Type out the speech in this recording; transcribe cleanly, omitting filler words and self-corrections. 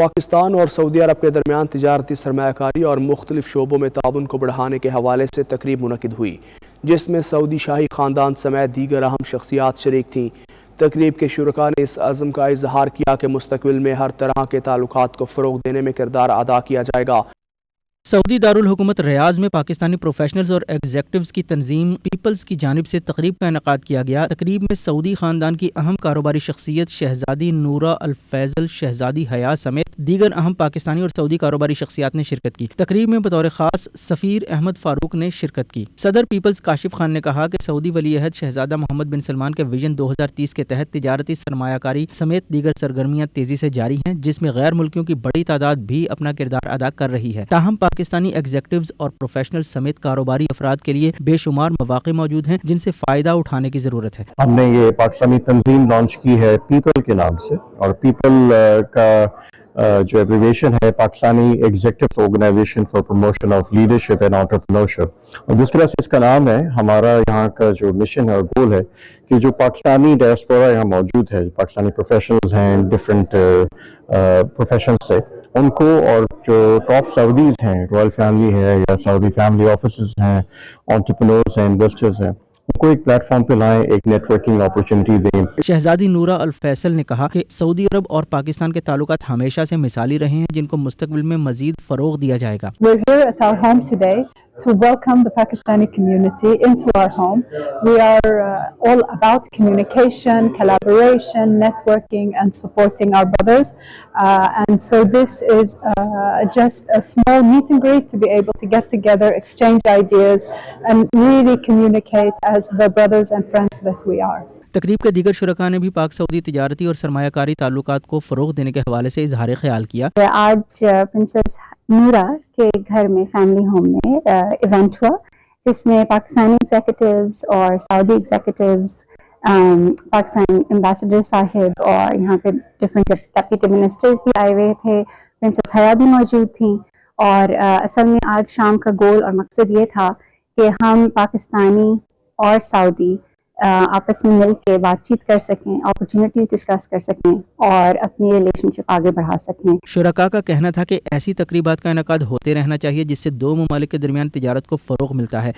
پاکستان اور سعودی عرب کے درمیان تجارتی سرمایہ کاری اور مختلف شعبوں میں تعاون کو بڑھانے کے حوالے سے تقریب منعقد ہوئی، جس میں سعودی شاہی خاندان سمیت دیگر اہم شخصیات شریک تھیں۔ تقریب کے شرکاء نے اس عزم کا اظہار کیا کہ مستقبل میں ہر طرح کے تعلقات کو فروغ دینے میں کردار ادا کیا جائے گا۔ سعودی دارالحکومت ریاض میں پاکستانی پروفیشنلز اور ایگزیکٹوز کی تنظیم پیپلز کی جانب سے تقریب کا انعقاد کیا گیا۔ تقریب میں سعودی خاندان کی اہم کاروباری شخصیت شہزادی نورہ الفیضل، شہزادی حیا سمیت دیگر اہم پاکستانی اور سعودی کاروباری شخصیات نے شرکت کی۔ تقریب میں بطور خاص سفیر احمد فاروق نے شرکت کی۔ صدر پیپلز کاشف خان نے کہا کہ سعودی ولی عہد شہزادہ محمد بن سلمان کے ویژن 2030 کے تحت تجارتی سرمایہ کاری سمیت دیگر سرگرمیاں تیزی سے جاری ہیں، جس میں غیر ملکیوں کی بڑی تعداد بھی اپنا کردار ادا کر رہی ہے۔ تاہم پاکستانی ایگزیکٹوز اور پروفیشنل سمیت کاروباری افراد کے لیے بے شمار مواقع موجود ہیں جن سے فائدہ اٹھانے کی ضرورت ہے۔ ہم نے یہ پاکستانی تنظیم لانچ کی ہے پیپل کے نام سے، اور پیپل کا جو ایبریویشن ہے Pakistani executive organization for promotion of leadership and entrepreneurship, اور جس طرح سے اس کا نام ہے، ہمارا یہاں کا جو مشن ہے اور گول ہے کہ جو پاکستانی ڈائسپورا یہاں موجود ہے، پاکستانی پروفیشنلز ہیں ڈفرینٹ پروفیشنل سے، ان کو، اور جو ٹاپ سعودیز ہیں، رائل فیملی ہے یا سعودی فیملی آفیسز ہیں، انٹرپرینورز ہیں، انویسٹرز ہیں، ان کو ایک پلیٹ فارم پہ لائیں، ایک نیٹ ورکنگ اپرچونٹی دیں۔ شہزادی نورہ الفیصل نے کہا کہ سعودی عرب اور پاکستان کے تعلقات ہمیشہ سے مثالی رہے ہیں، جن کو مستقبل میں مزید فروغ دیا جائے گا۔ We're here at our home today to welcome the Pakistani community into our home. We are all about communication, collaboration, networking, and supporting our brothers. And so this is just a small meet and greet to be able to get together, exchange ideas, and really communicate as the brothers and friends that we are. تقریب کے دیگر شرکاء نے بھی پاک سعودی تجارتی اور سرمایہ کاری تعلقات کو فروغ دینے کے حوالے سے اظہار خیال کیا۔ آج پرنسس نورہ کے گھر میں فیملی ہوم میں ایونٹ ہوا، جس میں پاکستانی ایگزیکٹوز اور سعودی ایگزیکٹوز، پاکستان ایمبیسڈر صاحب اور یہاں پہ ڈفرینٹ ڈپٹی منسٹرز بھی آئے ہوئے تھے، پرنسس حیا بھی موجود تھیں، اور اصل میں آج شام کا گول اور مقصد یہ تھا کہ ہم پاکستانی اور سعودی آپس میں مل کے بات چیت کر سکیں، اپرچونیٹیز ڈسکس کر سکیں اور اپنی ریلیشن شپ آگے بڑھا سکیں۔ شرکاء کا کہنا تھا کہ ایسی تقریبات کا انعقاد ہوتے رہنا چاہیے جس سے دو ممالک کے درمیان تجارت کو فروغ ملتا ہے۔